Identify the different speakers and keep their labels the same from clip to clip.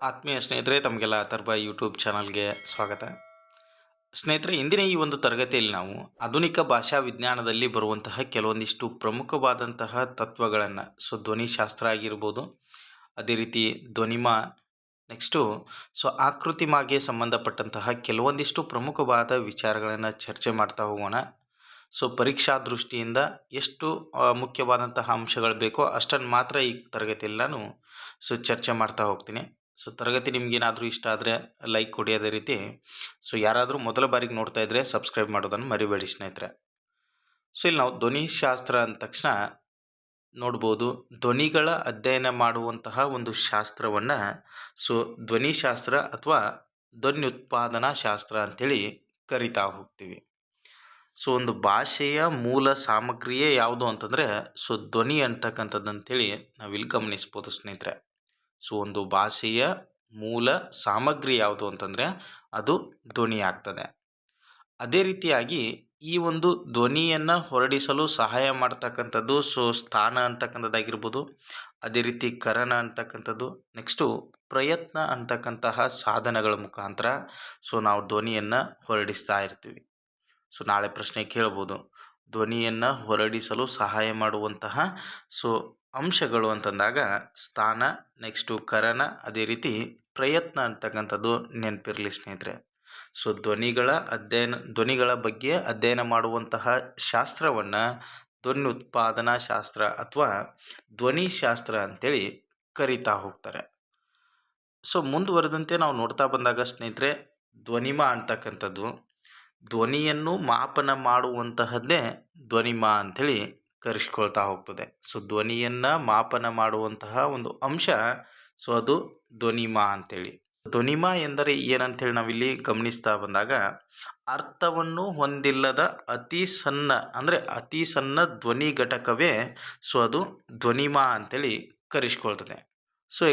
Speaker 1: ಆತ್ಮೀಯ ಸ್ನೇಹಿತರೆ, ತಮಗೆಲ್ಲ ಅಥರ್ವ ಯೂಟ್ಯೂಬ್ ಚಾನಲ್ಗೆ ಸ್ವಾಗತ. ಸ್ನೇಹಿತರೆ, ಇಂದಿನ ಈ ಒಂದು ತರಗತಿಯಲ್ಲಿ ನಾವು ಆಧುನಿಕ ಭಾಷಾ ವಿಜ್ಞಾನದಲ್ಲಿ ಬರುವಂತಹ ಕೆಲವೊಂದಿಷ್ಟು ಪ್ರಮುಖವಾದಂತಹ ತತ್ವಗಳನ್ನು, ಧ್ವನಿಶಾಸ್ತ್ರ ಆಗಿರ್ಬೋದು, ಅದೇ ರೀತಿ ಧ್ವನಿಮಾ, ನೆಕ್ಸ್ಟು ಆಕೃತಿಮಾಗೆ ಸಂಬಂಧಪಟ್ಟಂತಹ ಕೆಲವೊಂದಿಷ್ಟು ಪ್ರಮುಖವಾದ ವಿಚಾರಗಳನ್ನು ಚರ್ಚೆ ಮಾಡ್ತಾ ಹೋಗೋಣ. ಪರೀಕ್ಷಾ ದೃಷ್ಟಿಯಿಂದ ಎಷ್ಟು ಮುಖ್ಯವಾದಂತಹ ಅಂಶಗಳು ಬೇಕೋ ಅಷ್ಟನ್ನು ಮಾತ್ರ ಈ ತರಗತಿಯಲ್ಲಿ ನಾನು ಚರ್ಚೆ ಮಾಡ್ತಾ ಹೋಗ್ತೀನಿ. ತರಗತಿ ನಿಮಗೇನಾದರೂ ಇಷ್ಟ ಆದರೆ ಲೈಕ್ ಕೊಡಿ. ಅದೇ ರೀತಿ ಯಾರಾದರೂ ಮೊದಲ ಬಾರಿಗೆ ನೋಡ್ತಾ ಇದ್ದರೆ ಸಬ್ಸ್ಕ್ರೈಬ್ ಮಾಡೋದನ್ನು ಮರಿಬೇಡಿ ಸ್ನೇಹಿತರೆ. ಇಲ್ಲಿ ನಾವು ಧ್ವನಿಶಾಸ್ತ್ರ ಅಂದ ತಕ್ಷಣ ನೋಡ್ಬೋದು, ಧ್ವನಿಗಳ ಅಧ್ಯಯನ ಮಾಡುವಂತಹ ಒಂದು ಶಾಸ್ತ್ರವನ್ನು ಧ್ವನಿಶಾಸ್ತ್ರ ಅಥವಾ ಧ್ವನ್ಯುತ್ಪಾದನಾ ಶಾಸ್ತ್ರ ಅಂಥೇಳಿ ಕರಿತಾ ಹೋಗ್ತೀವಿ. ಒಂದು ಭಾಷೆಯ ಮೂಲ ಸಾಮಗ್ರಿಯೇ ಯಾವುದು ಅಂತಂದರೆ ಧ್ವನಿ ಅಂತಕ್ಕಂಥದ್ದು ಅಂಥೇಳಿ ನಾವಿಲ್ಲಿ ಗಮನಿಸ್ಬೋದು ಸ್ನೇಹಿತರೆ. ಒಂದು ಭಾಷೆಯ ಮೂಲ ಸಾಮಗ್ರಿ ಯಾವುದು ಅಂತಂದರೆ ಅದು ಧ್ವನಿ ಆಗ್ತದೆ. ಅದೇ ರೀತಿಯಾಗಿ ಈ ಒಂದು ಧ್ವನಿಯನ್ನು ಹೊರಡಿಸಲು ಸಹಾಯ ಮಾಡ್ತಕ್ಕಂಥದ್ದು ಸ್ಥಾನ ಅಂತಕ್ಕಂಥದ್ದಾಗಿರ್ಬೋದು, ಅದೇ ರೀತಿ ಕರಣ ಅಂತಕ್ಕಂಥದ್ದು, ನೆಕ್ಸ್ಟು ಪ್ರಯತ್ನ ಅಂತಕ್ಕಂತಹ ಸಾಧನಗಳ ಮುಖಾಂತರ ನಾವು ಧ್ವನಿಯನ್ನು ಹೊರಡಿಸ್ತಾ ಇರ್ತೀವಿ. ನಾಳೆ ಪ್ರಶ್ನೆ ಕೇಳ್ಬೋದು, ಧ್ವನಿಯನ್ನು ಹೊರಡಿಸಲು ಸಹಾಯ ಮಾಡುವಂತಹ ಅಂಶಗಳು ಅಂತಂದಾಗ ಸ್ಥಾನ, ನೆಕ್ಸ್ಟು ಕರಣ, ಅದೇ ರೀತಿ ಪ್ರಯತ್ನ ಅಂತಕ್ಕಂಥದ್ದು ನೆನಪಿರಲಿ ಸ್ನೇಹಿತರೆ. ಧ್ವನಿಗಳ ಬಗ್ಗೆ ಅಧ್ಯಯನ ಮಾಡುವಂತಹ ಶಾಸ್ತ್ರವನ್ನು ಧ್ವನ್ಯುತ್ಪಾದನಾ ಶಾಸ್ತ್ರ ಅಥವಾ ಧ್ವನಿಶಾಸ್ತ್ರ ಅಂತೇಳಿ ಕರಿತಾ ಹೋಗ್ತಾರೆ. ಮುಂದುವರೆದಂತೆ ನಾವು ನೋಡ್ತಾ ಬಂದಾಗ ಸ್ನೇಹಿತರೆ, ಧ್ವನಿಮಾ ಅಂತಕ್ಕಂಥದ್ದು ಧ್ವನಿಯನ್ನು ಮಾಪನ ಮಾಡುವಂತಹದ್ದೇ ಧ್ವನಿಮಾ ಅಂಥೇಳಿ ಕರೆಸ್ಕೊಳ್ತಾ ಹೋಗ್ತದೆ. ಧ್ವನಿಯನ್ನು ಮಾಪನ ಮಾಡುವಂತಹ ಒಂದು ಅಂಶ ಅದು ಧ್ವನಿಮಾ ಅಂಥೇಳಿ. ಧ್ವನಿಮಾ ಎಂದರೆ ಏನಂತೇಳಿ ನಾವಿಲ್ಲಿ ಗಮನಿಸ್ತಾ ಬಂದಾಗ, ಅರ್ಥವನ್ನು ಹೊಂದಿಲ್ಲದ ಅತಿ ಸಣ್ಣ ಧ್ವನಿ ಘಟಕವೇ ಅದು ಧ್ವನಿಮಾ ಅಂಥೇಳಿ ಕರೆಸ್ಕೊಳ್ತದೆ.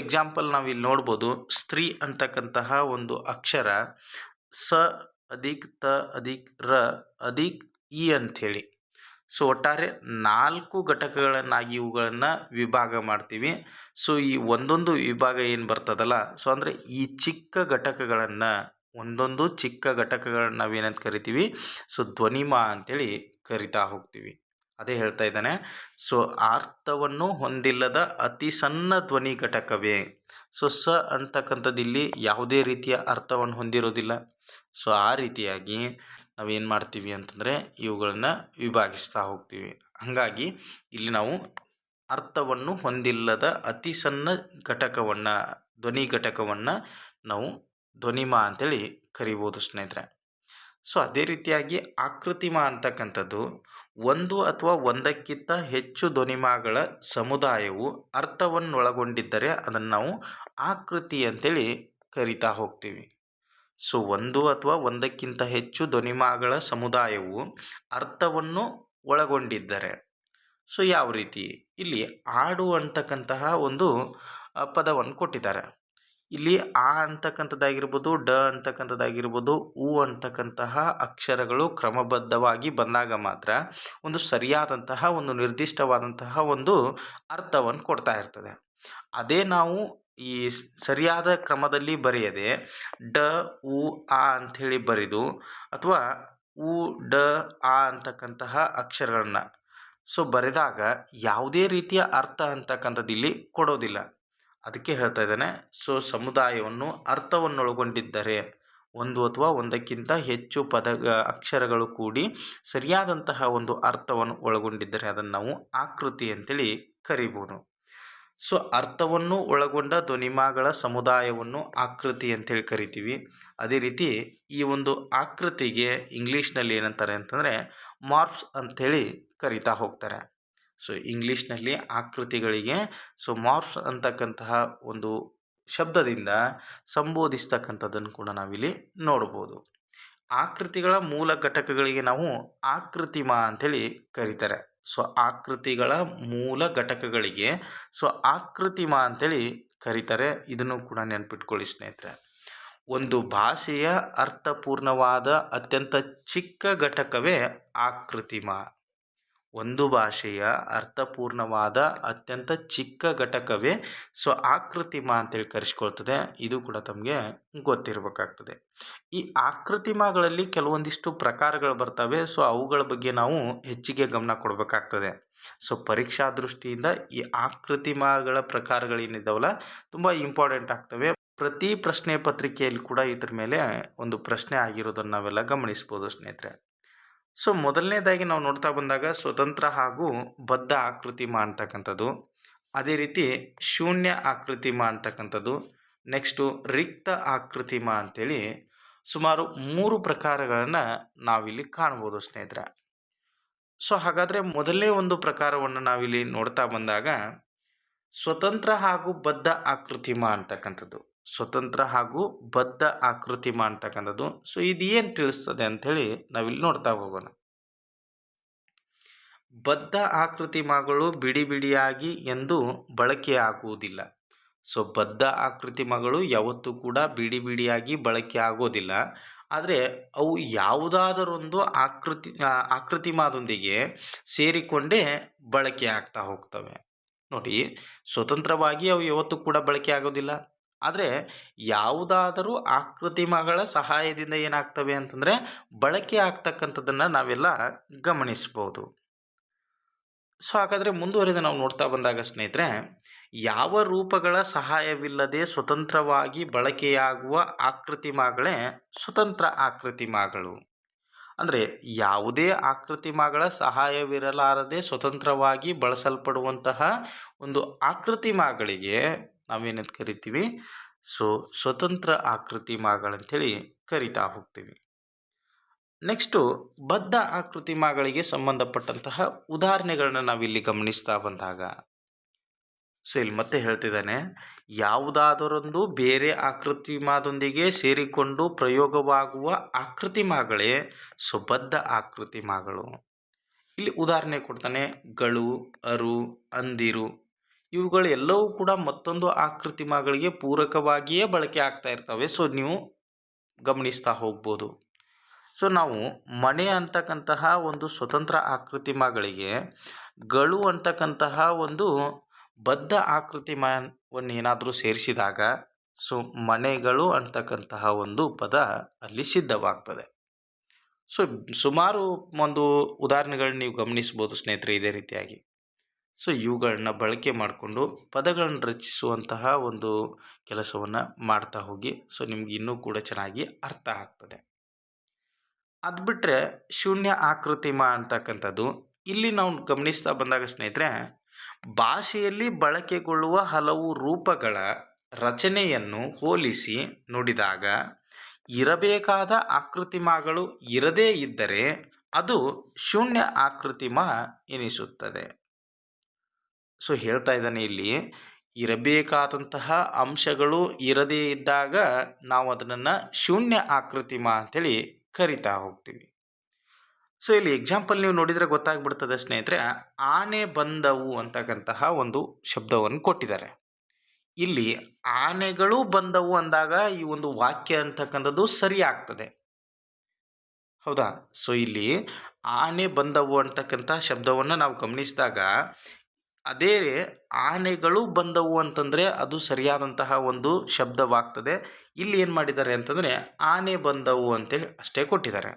Speaker 1: ಎಕ್ಸಾಂಪಲ್ ನಾವಿಲ್ಲಿ ನೋಡ್ಬೋದು, ಸ್ತ್ರೀ ಅಂತಕ್ಕಂತಹ ಒಂದು ಅಕ್ಷರ ಸ ಅಧಿಕ್ ತ ಅಧಿಕ್ ರ ಅಧಿಕ್ ಇ ಅಂಥೇಳಿ ಒಟ್ಟಾರೆ 4 ಘಟಕಗಳನ್ನಾಗಿ ಇವುಗಳನ್ನು ವಿಭಾಗ ಮಾಡ್ತೀವಿ. ಈ ಒಂದೊಂದು ವಿಭಾಗ ಏನು ಬರ್ತದಲ್ಲ, ಅಂದರೆ ಈ ಒಂದೊಂದು ಚಿಕ್ಕ ಘಟಕಗಳನ್ನ ನಾವೇನಂತ ಕರಿತೀವಿ, ಧ್ವನಿಮಾ ಅಂಥೇಳಿ ಕರಿತಾ ಹೋಗ್ತೀವಿ. ಅದೇ ಹೇಳ್ತಾ ಇದ್ದಾನೆ, ಅರ್ಥವನ್ನು ಹೊಂದಿಲ್ಲದ ಅತಿ ಸಣ್ಣ ಧ್ವನಿ ಘಟಕವೇ. ಸ ಅಂತಕ್ಕಂಥದ್ದು ಇಲ್ಲಿ ಯಾವುದೇ ರೀತಿಯ ಅರ್ಥವನ್ನು ಹೊಂದಿರೋದಿಲ್ಲ. ಆ ರೀತಿಯಾಗಿ ನಾವೇನು ಮಾಡ್ತೀವಿ ಅಂತಂದರೆ ಇವುಗಳನ್ನು ವಿಭಾಗಿಸ್ತಾ ಹೋಗ್ತೀವಿ. ಹಾಗಾಗಿ ಇಲ್ಲಿ ನಾವು ಅರ್ಥವನ್ನು ಹೊಂದಿಲ್ಲದ ಅತಿ ಸಣ್ಣ ಧ್ವನಿ ಘಟಕವನ್ನು ನಾವು ಧ್ವನಿಮಾ ಅಂತೇಳಿ ಕರಿಬೋದು ಸ್ನೇಹಿತರೆ. ಅದೇ ರೀತಿಯಾಗಿ ಆಕೃತಿಮಾ ಅಂತಕ್ಕಂಥದ್ದು ಒಂದು ಅಥವಾ ಒಂದಕ್ಕಿಂತ ಹೆಚ್ಚು ಧ್ವನಿಮಾಗಳ ಸಮುದಾಯವು ಅರ್ಥವನ್ನೊಳಗೊಂಡಿದ್ದರೆ ಅದನ್ನು ನಾವು ಆಕೃತಿ ಅಂತೇಳಿ ಕರಿತಾ ಹೋಗ್ತೀವಿ. ಒಂದು ಅಥವಾ ಒಂದಕ್ಕಿಂತ ಹೆಚ್ಚು ಧ್ವನಿಮಾಗಳ ಸಮುದಾಯವು ಅರ್ಥವನ್ನು ಒಳಗೊಂಡಿದ್ದರೆ ಯಾವ ರೀತಿ, ಇಲ್ಲಿ ಆಡು ಅಂತಕ್ಕಂತಹ ಒಂದು ಪದವನ್ನು ಕೊಟ್ಟಿದ್ದಾರೆ. ಇಲ್ಲಿ ಆ ಅಂತಕ್ಕಂಥದ್ದಾಗಿರ್ಬೋದು, ಡ ಅಂತಕ್ಕಂಥದ್ದಾಗಿರ್ಬೋದು, ಉ ಅಂತಕ್ಕಂತಹ ಅಕ್ಷರಗಳು ಕ್ರಮಬದ್ಧವಾಗಿ ಬಂದಾಗ ಮಾತ್ರ ಒಂದು ಸರಿಯಾದಂತಹ ಒಂದು ನಿರ್ದಿಷ್ಟವಾದಂತಹ ಒಂದು ಅರ್ಥವನ್ನು ಕೊಡ್ತಾ ಇರ್ತದೆ. ಅದೇ ನಾವು ಈ ಸರಿಯಾದ ಕ್ರಮದಲ್ಲಿ ಬರೆಯದೆ ಡ ಉ ಆ ಅಂಥೇಳಿ ಬರೆದು ಅಥವಾ ಉ ಡ ಆ ಅಂತಕ್ಕಂತಹ ಅಕ್ಷರಗಳನ್ನು ಬರೆದಾಗ ಯಾವುದೇ ರೀತಿಯ ಅರ್ಥ ಅಂತಕ್ಕಂಥದ್ದು ಇಲ್ಲಿ ಕೊಡೋದಿಲ್ಲ. ಅದಕ್ಕೆ ಹೇಳ್ತಾ ಇದ್ದಾನೆ, ಸಮುದಾಯವನ್ನು ಅರ್ಥವನ್ನೊಳಗೊಂಡಿದ್ದರೆ, ಒಂದು ಅಥವಾ ಒಂದಕ್ಕಿಂತ ಹೆಚ್ಚು ಅಕ್ಷರಗಳು ಕೂಡಿ ಸರಿಯಾದಂತಹ ಒಂದು ಅರ್ಥವನ್ನು ಒಳಗೊಂಡಿದ್ದರೆ ಅದನ್ನು ನಾವು ಆಕೃತಿ ಅಂತೇಳಿ ಕರಿಬೋದು. ಅರ್ಥವನ್ನು ಒಳಗೊಂಡ ಧ್ವನಿಮಾಗಳ ಸಮುದಾಯವನ್ನು ಆಕೃತಿ ಅಂತೇಳಿ ಕರಿತೀವಿ. ಅದೇ ರೀತಿ ಈ ಒಂದು ಆಕೃತಿಗೆ ಇಂಗ್ಲೀಷ್ನಲ್ಲಿ ಏನಂತಾರೆ ಅಂತಂದರೆ ಮಾರ್ಫ್ಸ್ ಅಂಥೇಳಿ ಕರಿತಾ ಹೋಗ್ತಾರೆ. ಇಂಗ್ಲೀಷ್ನಲ್ಲಿ ಆಕೃತಿಗಳಿಗೆ ಮಾರ್ಫ್ಸ್ ಅಂತಕ್ಕಂತಹ ಒಂದು ಶಬ್ದದಿಂದ ಸಂಬೋಧಿಸ್ತಕ್ಕಂಥದ್ದನ್ನು ಕೂಡ ನಾವಿಲ್ಲಿ ನೋಡ್ಬೋದು. ಆಕೃತಿಗಳ ಮೂಲ ಘಟಕಗಳಿಗೆ ನಾವು ಆಕೃತಿಮಾ ಅಂಥೇಳಿ ಕರೀತಾರೆ. ಆಕೃತಿಗಳ ಮೂಲ ಘಟಕಗಳಿಗೆ ಆಕೃತಿಮಾ ಅಂತೇಳಿ ಕರೀತಾರೆ. ಇದನ್ನು ಕೂಡ ನೆನ್ಪಿಟ್ಕೊಳ್ಳಿ ಸ್ನೇಹಿತರೆ. ಒಂದು ಭಾಷೆಯ ಅರ್ಥಪೂರ್ಣವಾದ ಅತ್ಯಂತ ಚಿಕ್ಕ ಘಟಕವೇ ಆಕೃತಿಮಾ. ಒಂದು ಭಾಷೆಯ ಅರ್ಥಪೂರ್ಣವಾದ ಅತ್ಯಂತ ಚಿಕ್ಕ ಘಟಕವೇ ಆಕೃತಿಮ ಅಂತೇಳಿ ಕರೆಸ್ಕೊಳ್ತದೆ. ಇದು ಕೂಡ ತಮಗೆ ಗೊತ್ತಿರಬೇಕಾಗ್ತದೆ. ಈ ಆಕೃತಿಮಗಳಲ್ಲಿ ಕೆಲವೊಂದಿಷ್ಟು ಪ್ರಕಾರಗಳು ಬರ್ತವೆ. ಅವುಗಳ ಬಗ್ಗೆ ನಾವು ಹೆಚ್ಚಿಗೆ ಗಮನ ಕೊಡಬೇಕಾಗ್ತದೆ. ಪರೀಕ್ಷಾ ದೃಷ್ಟಿಯಿಂದ ಈ ಆಕೃತಿಮಗಳ ಪ್ರಕಾರಗಳೇನಿದ್ದಾವಲ್ಲ ತುಂಬ ಇಂಪಾರ್ಟೆಂಟ್ ಆಗ್ತವೆ. ಪ್ರತಿ ಪ್ರಶ್ನೆ ಪತ್ರಿಕೆಯಲ್ಲಿ ಕೂಡ ಇದ್ರ ಮೇಲೆ ಒಂದು ಪ್ರಶ್ನೆ ಆಗಿರೋದನ್ನು ನಾವೆಲ್ಲ ಗಮನಿಸ್ಬೋದು ಸ್ನೇಹಿತರೆ. ಮೊದಲನೇದಾಗಿ ನಾವು ನೋಡ್ತಾ ಬಂದಾಗ ಸ್ವತಂತ್ರ ಹಾಗೂ ಬದ್ಧ ಆಕೃತಿಮ ಅಂತಕ್ಕಂಥದ್ದು, ಅದೇ ರೀತಿ ಶೂನ್ಯ ಆಕೃತಿಮ ಅಂತಕ್ಕಂಥದ್ದು, ನೆಕ್ಸ್ಟು ರಿಕ್ತ ಆಕೃತಿಮ ಅಂತೇಳಿ ಸುಮಾರು 3 ಪ್ರಕಾರಗಳನ್ನು ನಾವಿಲ್ಲಿ ಕಾಣ್ಬೋದು ಸ್ನೇಹಿತರೆ. ಹಾಗಾದರೆ ಮೊದಲನೇ ಒಂದು ಪ್ರಕಾರವನ್ನು ನಾವಿಲ್ಲಿ ನೋಡ್ತಾ ಬಂದಾಗ ಸ್ವತಂತ್ರ ಹಾಗೂ ಬದ್ಧ ಆಕೃತಿಮ ಅಂತಕ್ಕಂಥದ್ದು, ಸ್ವತಂತ್ರ ಹಾಗೂ ಬದ್ಧ ಆಕೃತಿಮ ಅಂತಕ್ಕಂಥದ್ದು. ಇದು ಏನು ತಿಳಿಸ್ತದೆ ಅಂಥೇಳಿ ನಾವಿಲ್ಲಿ ನೋಡ್ತಾ ಹೋಗೋಣ. ಬದ್ಧ ಆಕೃತಿಮಗಳು ಬಿಡಿ ಬಿಡಿಯಾಗಿ ಎಂದು ಬಳಕೆಯಾಗುವುದಿಲ್ಲ. ಬದ್ಧ ಆಕೃತಿಮಗಳು ಯಾವತ್ತೂ ಕೂಡ ಬಿಡಿ ಬಿಡಿಯಾಗಿ ಬಳಕೆ ಆಗೋದಿಲ್ಲ. ಆದರೆ ಅವು ಯಾವುದಾದರೊಂದು ಆಕೃತಿಮದೊಂದಿಗೆ ಸೇರಿಕೊಂಡೇ ಬಳಕೆ ಆಗ್ತಾ ಹೋಗ್ತವೆ. ನೋಡಿ, ಸ್ವತಂತ್ರವಾಗಿ ಅವು ಯಾವತ್ತೂ ಕೂಡ ಬಳಕೆ ಆಗೋದಿಲ್ಲ. ಆದರೆ ಯಾವುದಾದರೂ ಆಕೃತಿಮಗಳ ಸಹಾಯದಿಂದ ಏನಾಗ್ತವೆ ಅಂತಂದರೆ ಬಳಕೆ ಆಗ್ತಕ್ಕಂಥದ್ದನ್ನು ನಾವೆಲ್ಲ ಗಮನಿಸ್ಬೋದು. ಹಾಗಾದರೆ ಮುಂದುವರೆದು ನಾವು ನೋಡ್ತಾ ಬಂದಾಗ ಸ್ನೇಹಿತರೆ, ಯಾವ ರೂಪಗಳ ಸಹಾಯವಿಲ್ಲದೆ ಸ್ವತಂತ್ರವಾಗಿ ಬಳಕೆಯಾಗುವ ಆಕೃತಿಮಗಳೇ ಸ್ವತಂತ್ರ ಆಕೃತಿಮಗಳು. ಅಂದರೆ ಯಾವುದೇ ಆಕೃತಿಮಗಳ ಸಹಾಯವಿರಲಾರದೆ ಸ್ವತಂತ್ರವಾಗಿ ಬಳಸಲ್ಪಡುವಂತಹ ಒಂದು ಆಕೃತಿಮಗಳಿಗೆ ನಾವೇನಂತ ಕರಿತೀವಿ, ಸ್ವತಂತ್ರ ಆಕೃತಿಮಗಳಂಥೇಳಿ ಕರಿತಾ ಹೋಗ್ತೀವಿ. ನೆಕ್ಸ್ಟು ಬದ್ಧ ಆಕೃತಿಮಗಳಿಗೆ ಸಂಬಂಧಪಟ್ಟಂತಹ ಉದಾಹರಣೆಗಳನ್ನ ನಾವಿಲ್ಲಿ ಗಮನಿಸ್ತಾ ಬಂದಾಗ ಇಲ್ಲಿ ಮತ್ತೆ ಹೇಳ್ತಿದ್ದಾನೆ, ಯಾವುದಾದರೊಂದು ಬೇರೆ ಆಕೃತಿಮದೊಂದಿಗೆ ಸೇರಿಕೊಂಡು ಪ್ರಯೋಗವಾಗುವ ಆಕೃತಿಮಗಳೇ ಬದ್ಧ ಆಕೃತಿಮಗಳು. ಇಲ್ಲಿ ಉದಾಹರಣೆ ಕೊಡ್ತಾನೆ, ಗಳು, ಅರು, ಅಂದಿರು ಇವುಗಳು ಎಲ್ಲವೂ ಕೂಡ ಮತ್ತೊಂದು ಆಕೃತಿಮಗಳಿಗೆ ಪೂರಕವಾಗಿಯೇ ಬಳಕೆ ಆಗ್ತಾ ಇರ್ತವೆ. ನೀವು ಗಮನಿಸ್ತಾ ಹೋಗ್ಬೋದು. ನಾವು ಮನೆ ಅಂತಕ್ಕಂತಹ ಒಂದು ಸ್ವತಂತ್ರ ಆಕೃತಿಮಗಳಿಗೆ ಗಳು ಅಂತಕ್ಕಂತಹ ಒಂದು ಬದ್ಧ ಆಕೃತಿಮವನ್ನು ಏನಾದರೂ ಸೇರಿಸಿದಾಗ ಮನೆಗಳು ಅಂತಕ್ಕಂತಹ ಒಂದು ಪದ ಅಲ್ಲಿ ಸಿದ್ಧವಾಗ್ತದೆ. ಸುಮಾರು ಒಂದು ಉದಾಹರಣೆಗಳನ್ನ ನೀವು ಗಮನಿಸ್ಬೋದು ಸ್ನೇಹಿತರೆ ಇದೇ ರೀತಿಯಾಗಿ. ಇವುಗಳನ್ನ ಬಳಕೆ ಮಾಡಿಕೊಂಡು ಪದಗಳನ್ನು ರಚಿಸುವಂತಹ ಒಂದು ಕೆಲಸವನ್ನು ಮಾಡ್ತಾ ಹೋಗಿ ನಿಮ್ಗೆ ಇನ್ನೂ ಕೂಡ ಚೆನ್ನಾಗಿ ಅರ್ಥ ಆಗ್ತದೆ. ಅದು ಬಿಟ್ಟರೆ ಶೂನ್ಯ ಆಕೃತಿಮ ಅಂತಕ್ಕಂಥದ್ದು, ಇಲ್ಲಿ ನಾವು ಗಮನಿಸ್ತಾ ಬಂದಾಗ ಸ್ನೇಹಿತರೆ, ಭಾಷೆಯಲ್ಲಿ ಬಳಕೆಗೊಳ್ಳುವ ಹಲವು ರೂಪಗಳ ರಚನೆಯನ್ನು ಹೋಲಿಸಿ ನೋಡಿದಾಗ ಇರಬೇಕಾದ ಆಕೃತಿಮಗಳು ಇರದೇ ಇದ್ದರೆ ಅದು ಶೂನ್ಯ ಆಕೃತಿಮ ಎನಿಸುತ್ತದೆ. ಹೇಳ್ತಾ ಇದ್ದಾನೆ ಇಲ್ಲಿ, ಇರಬೇಕಾದಂತಹ ಅಂಶಗಳು ಇರದೇ ಇದ್ದಾಗ ನಾವು ಅದನ್ನು ಶೂನ್ಯ ಆಕೃತಿಮ ಅಂತೇಳಿ ಕರಿತಾ ಹೋಗ್ತೀವಿ. ಇಲ್ಲಿ ಎಕ್ಸಾಂಪಲ್ ನೀವು ನೋಡಿದರೆ ಗೊತ್ತಾಗ್ಬಿಡ್ತದೆ ಸ್ನೇಹಿತರೆ. ಆನೆ ಬಂದವು ಅಂತಕ್ಕಂತಹ ಒಂದು ಶಬ್ದವನ್ನು ಕೊಟ್ಟಿದ್ದಾರೆ. ಇಲ್ಲಿ ಆನೆಗಳು ಬಂದವು ಅಂದಾಗ ಈ ಒಂದು ವಾಕ್ಯ ಅಂತಕ್ಕಂಥದ್ದು ಸರಿ ಆಗ್ತದೆ, ಹೌದಾ? ಇಲ್ಲಿ ಆನೆ ಬಂದವು ಅಂತಕ್ಕಂಥ ಶಬ್ದವನ್ನು ನಾವು ಗಮನಿಸಿದಾಗ ಅದೇ ಆನೆಗಳು ಬಂದವು ಅಂತಂದರೆ ಅದು ಸರಿಯಾದಂತಹ ಒಂದು ಶಬ್ದವಾಗ್ತದೆ. ಇಲ್ಲಿ ಏನು ಮಾಡಿದ್ದಾರೆ ಅಂತಂದರೆ ಆನೆ ಬಂದವು ಅಂತೇಳಿ ಅಷ್ಟೇ ಕೊಟ್ಟಿದ್ದಾರೆ.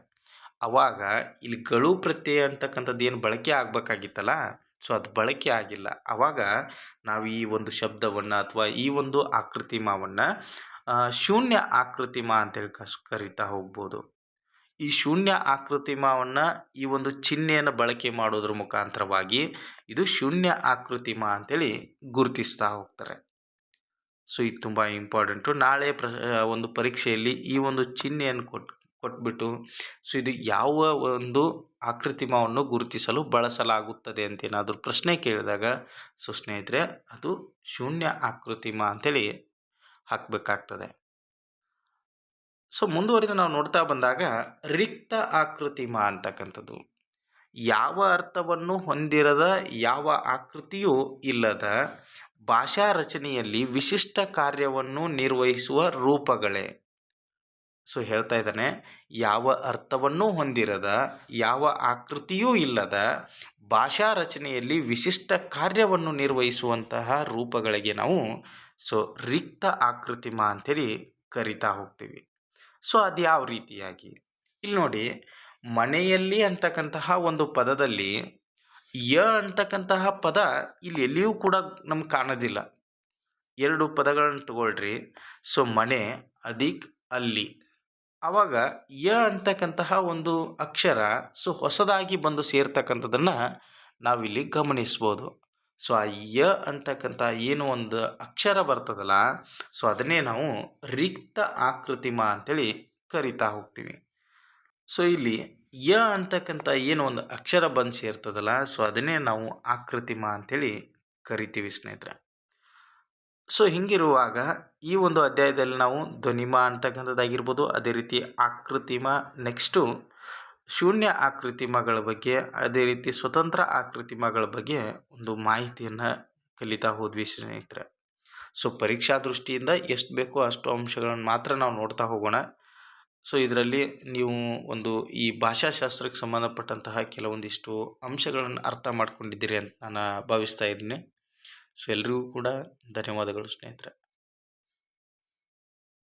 Speaker 1: ಆವಾಗ ಇಲ್ಲಿ ಗಳು ಪ್ರತ್ಯಯ ಅಂತಕ್ಕಂಥದ್ದು ಏನು ಬಳಕೆ ಆಗಬೇಕಾಗಿತ್ತಲ್ಲ, ಅದು ಬಳಕೆ ಆಗಿಲ್ಲ. ಆವಾಗ ನಾವು ಈ ಒಂದು ಶಬ್ದವನ್ನು ಅಥವಾ ಈ ಒಂದು ಆಕೃತಿಮವನ್ನು ಶೂನ್ಯ ಆಕೃತಿಮ ಅಂತೇಳಿ ಕರಿತಾ ಹೋಗ್ಬೋದು. ಈ ಶೂನ್ಯ ಆಕೃತಿಮವನ್ನು ಈ ಒಂದು ಚಿಹ್ನೆಯನ್ನು ಬಳಕೆ ಮಾಡೋದ್ರ ಮುಖಾಂತರವಾಗಿ ಇದು ಶೂನ್ಯ ಆಕೃತಿಮ ಅಂತೇಳಿ ಗುರುತಿಸ್ತಾ ಹೋಗ್ತಾರೆ. ಇದು ತುಂಬ ಇಂಪಾರ್ಟೆಂಟು. ನಾಳೆ ಒಂದು ಪರೀಕ್ಷೆಯಲ್ಲಿ ಈ ಒಂದು ಚಿಹ್ನೆಯನ್ನು ಕೊಟ್ಬಿಟ್ಟು ಇದು ಯಾವ ಒಂದು ಆಕೃತಿಮವನ್ನು ಗುರುತಿಸಲು ಬಳಸಲಾಗುತ್ತದೆ ಅಂತ ಏನಾದರೂ ಪ್ರಶ್ನೆ ಕೇಳಿದಾಗ ಸ್ನೇಹಿತರೆ ಅದು ಶೂನ್ಯ ಆಕೃತಿಮ ಅಂತೇಳಿ ಹಾಕಬೇಕಾಗ್ತದೆ. ಮುಂದುವರಿದು ನಾವು ನೋಡ್ತಾ ಬಂದಾಗ ರಿಕ್ತ ಆಕೃತಿಮ ಅಂತಕ್ಕಂಥದ್ದು, ಯಾವ ಅರ್ಥವನ್ನು ಹೊಂದಿರದ ಯಾವ ಆಕೃತಿಯೂ ಇಲ್ಲದ ಭಾಷಾ ರಚನೆಯಲ್ಲಿ ವಿಶಿಷ್ಟ ಕಾರ್ಯವನ್ನು ನಿರ್ವಹಿಸುವ ರೂಪಗಳೇ. ಸೊ ಹೇಳ್ತಾ ಇದ್ದಾನೆ, ಯಾವ ಅರ್ಥವನ್ನೂ ಹೊಂದಿರದ, ಯಾವ ಆಕೃತಿಯೂ ಇಲ್ಲದ ಭಾಷಾ ರಚನೆಯಲ್ಲಿ ವಿಶಿಷ್ಟ ಕಾರ್ಯವನ್ನು ನಿರ್ವಹಿಸುವಂತಹ ರೂಪಗಳಿಗೆ ನಾವು ಸೊ ರಿಕ್ತ ಆಕೃತಿಮ ಅಂಥೇಳಿ ಕರಿತಾ ಹೋಗ್ತೀವಿ. ಸೊ ಅದು ಯಾವ ರೀತಿಯಾಗಿ ಇಲ್ಲಿ ನೋಡಿ, ಮನೆಯಲ್ಲಿ ಅಂತಕ್ಕಂತಹ ಒಂದು ಪದದಲ್ಲಿ ಯ ಅಂತಕ್ಕಂತಹ ಪದ ಇಲ್ಲಿ ಎಲ್ಲಿಯೂ ಕೂಡ ನಮ್ಗೆ ಕಾಣೋದಿಲ್ಲ. ಎರಡು ಪದಗಳನ್ನು ತಗೊಳ್ರಿ. ಸೊ ಮನೆ ಅದಿಕ್ ಅಲ್ಲಿ, ಆವಾಗ ಯ ಅಂತಕ್ಕಂತಹ ಒಂದು ಅಕ್ಷರ ಸೊ ಹೊಸದಾಗಿ ಬಂದು ಸೇರ್ತಕ್ಕಂಥದ್ದನ್ನು ನಾವಿಲ್ಲಿ ಗಮನಿಸ್ಬೋದು. ಸೊ ಆ ಯ ಅಂತಕ್ಕಂಥ ಏನು ಒಂದು ಅಕ್ಷರ ಬರ್ತದಲ್ಲ, ಸೊ ಅದನ್ನೇ ನಾವು ರಿಕ್ತ ಆಕೃತಿಮ ಅಂಥೇಳಿ ಕರಿತಾ ಹೋಗ್ತೀವಿ. ಸೊ ಇಲ್ಲಿ ಯ ಅಂತಕ್ಕಂಥ ಏನು ಒಂದು ಅಕ್ಷರ ಬಂದು ಸೇರ್ತದಲ್ಲ, ಸೊ ಅದನ್ನೇ ನಾವು ಆಕೃತಿಮ ಅಂಥೇಳಿ ಕರಿತೀವಿ ಸ್ನೇಹಿತರೆ. ಸೊ ಹಿಂಗಿರುವಾಗ ಈ ಒಂದು ಅಧ್ಯಾಯದಲ್ಲಿ ನಾವು ಧ್ವನಿಮ ಅಂತಕ್ಕಂಥದ್ದಾಗಿರ್ಬೋದು, ಅದೇ ರೀತಿ ಆಕೃತಿಮ, ನೆಕ್ಸ್ಟು ಶೂನ್ಯ ಆಕೃತಿಮಗಳ ಬಗ್ಗೆ, ಅದೇ ರೀತಿ ಸ್ವತಂತ್ರ ಆಕೃತಿಮಗಳ ಬಗ್ಗೆ ಒಂದು ಮಾಹಿತಿಯನ್ನು ಕಲಿತಾ ಹೋದ್ವಿ ಸ್ನೇಹಿತರೆ. ಸೊ ಪರೀಕ್ಷಾ ದೃಷ್ಟಿಯಿಂದ ಎಷ್ಟು ಬೇಕೋ ಅಷ್ಟು ಅಂಶಗಳನ್ನು ಮಾತ್ರ ನಾವು ನೋಡ್ತಾ ಹೋಗೋಣ. ಸೊ ಇದರಲ್ಲಿ ನೀವು ಒಂದು ಈ ಭಾಷಾಶಾಸ್ತ್ರಕ್ಕೆ ಸಂಬಂಧಪಟ್ಟಂತಹ ಕೆಲವೊಂದಿಷ್ಟು ಅಂಶಗಳನ್ನು ಅರ್ಥ ಮಾಡ್ಕೊಂಡಿದ್ದೀರಿ ಅಂತ ನಾನು ಭಾವಿಸ್ತಾ ಇದ್ದೀನಿ. ಸೊ ಎಲ್ರಿಗೂ ಕೂಡ ಧನ್ಯವಾದಗಳು ಸ್ನೇಹಿತರೆ.